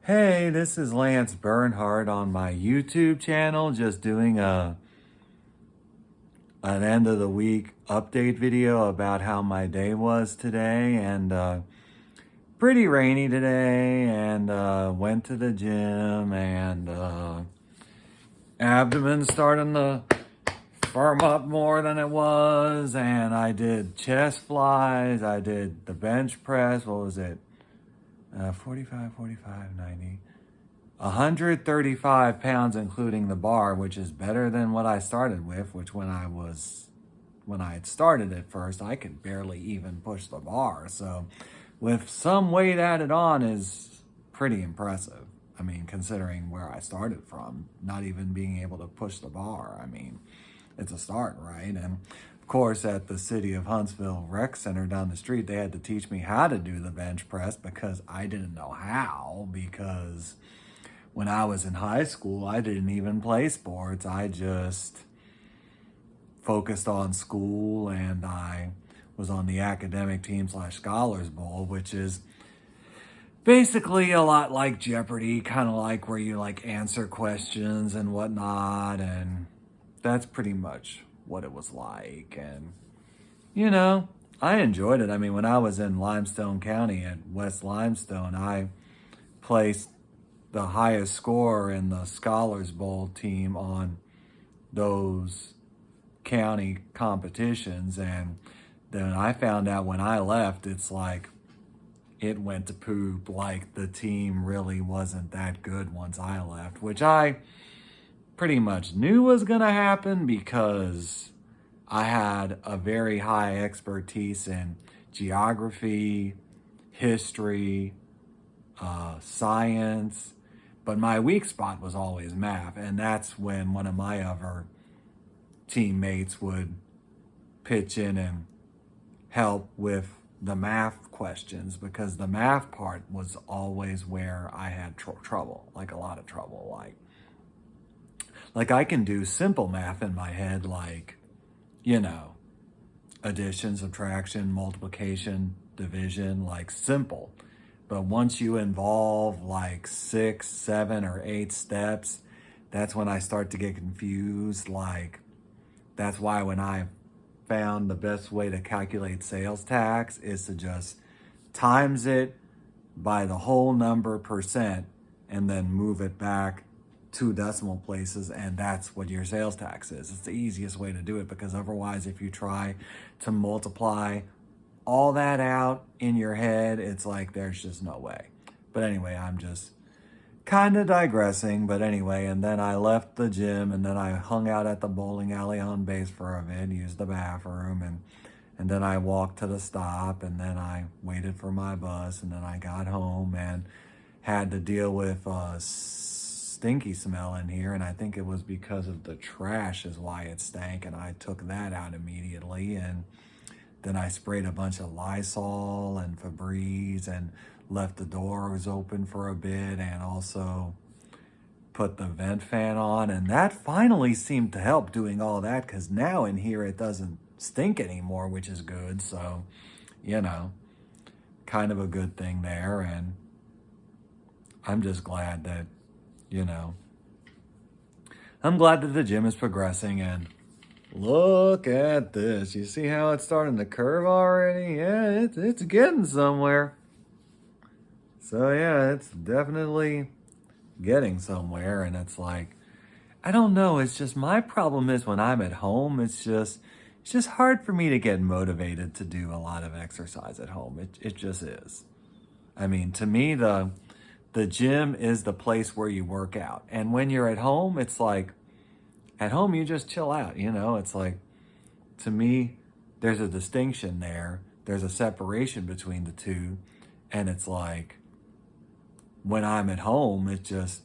Hey, this is Lance Bernhardt on my YouTube channel, just doing an end of the week update video about how my day was today. And pretty rainy today, and went to the gym, and abdomen starting to firm up more than it was, and I did chest flies, I did the bench press. What was it? 45, 90. 135 pounds, including the bar, which is better than what I started with, which when I had started at first, I could barely even push the bar. So with some weight added on is pretty impressive. I mean, considering where I started from, not even being able to push the bar. I mean, it's a start, right? And of course, at the City of Huntsville Rec Center down the street, they had to teach me how to do the bench press because I didn't know how, because when I was in high school, I didn't even play sports. I just focused on school, and I was on the academic team / Scholars Bowl, which is basically a lot like Jeopardy, kind of like where you like answer questions and whatnot. And that's pretty much what it was like. And, I enjoyed it. I mean, when I was in Limestone County at West Limestone, I placed the highest score in the Scholars Bowl team on those county competitions. And then I found out when I left, it's like it went to poop. Like the team really wasn't that good once I left, which I pretty much knew was going to happen because I had a very high expertise in geography, history, science, but my weak spot was always math. And that's when one of my other teammates would pitch in and help with the math questions, because the math part was always where I had trouble, like a lot of trouble. Like I can do simple math in my head, like, addition, subtraction, multiplication, division, like simple. But once you involve like 6, 7, or 8 steps, that's when I start to get confused. Like, that's why when I found the best way to calculate sales tax is to just times it by the whole number percent and then move it back 2 decimal places, and that's what your sales tax is. It's the easiest way to do it, because otherwise if you try to multiply all that out in your head, it's like there's just no way. But anyway, I'm just kind of digressing. But anyway, and then I left the gym, and then I hung out at the bowling alley on base for a bit, used the bathroom, and then I walked to the stop, and then I waited for my bus, and then I got home and had to deal with stinky smell in here. And I think it was because of the trash is why it stank, and I took that out immediately. And then I sprayed a bunch of Lysol and Febreze and left the doors open for a bit, and also put the vent fan on. And that finally seemed to help, doing all that, because now in here it doesn't stink anymore, which is good. So, kind of a good thing there. And I'm just glad that, I'm glad that the gym is progressing. And look at this. You see how it's starting to curve already? Yeah, it's getting somewhere. So yeah, it's definitely getting somewhere. And it's like, I don't know. It's just, my problem is when I'm at home, it's just hard for me to get motivated to do a lot of exercise at home. It just is. I mean, to me, the gym is the place where you work out. And when you're at home, it's like, at home, you just chill out, It's like, to me, there's a distinction there. There's a separation between the two. And it's like, when I'm at home, it just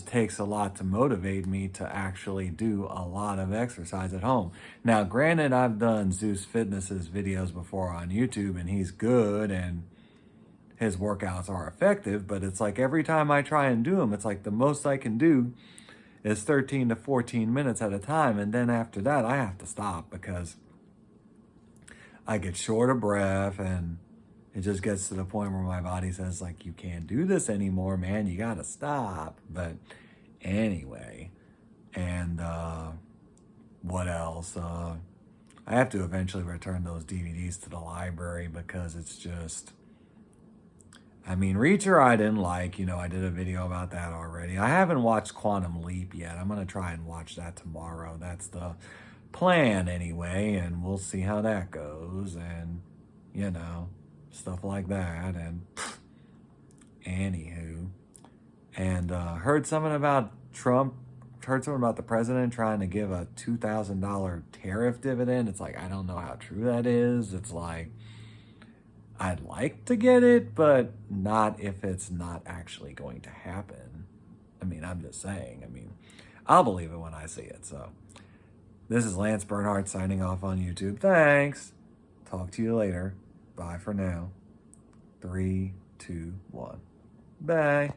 takes a lot to motivate me to actually do a lot of exercise at home. Now, granted, I've done Zeus Fitness's videos before on YouTube, and he's good, and his workouts are effective. But it's like every time I try and do them, it's like the most I can do is 13 to 14 minutes at a time. And then after that, I have to stop because I get short of breath, and it just gets to the point where my body says, like, you can't do this anymore, man. You got to stop. But anyway, and what else? I have to eventually return those DVDs to the library because it's just, I mean, Reacher I didn't like. You know, I did a video about that already. I haven't watched Quantum Leap yet. I'm going to try and watch that tomorrow. That's the plan anyway, and we'll see how that goes. And, you know, stuff like that. And anywho, and heard something about Trump, heard something about the president trying to give a $2,000 tariff dividend. It's like, I don't know how true that is. It's like, I'd like to get it, but not if it's not actually going to happen. I mean, I'm just saying. I mean, I'll believe it when I see it. So this is Lance Bernhardt signing off on YouTube. Thanks. Talk to you later. Bye for now. 3, 2, 1. Bye.